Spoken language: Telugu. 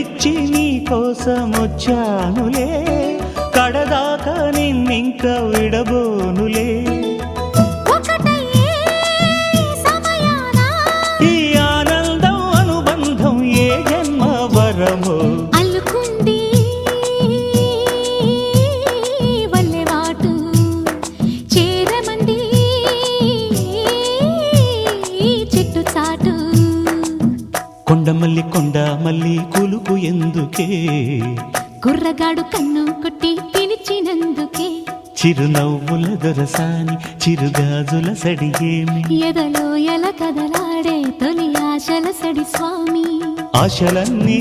మెచ్చి నీ కోసం వచ్చానులే, కడదాకా నిన్నింక విడబోనులే. ఈ ఆనందం అనుబంధం ఏ జన్మ వరమో అల్లుకుంది వల్లెవాటు చేరమంది చెట్టు చాటు. కొండమల్లి కొండమల్లి కులుకు ఎందుకే, కుర్రగాడు కన్ను కొట్టి పిలిచినందుకే. చిరునవ్వుల దొరసాని చిరుగాజుల సడిగేమి, ఎదలో ఎల కదలాడే తొలి ఆశల సడి స్వామి. ఆశలన్నీ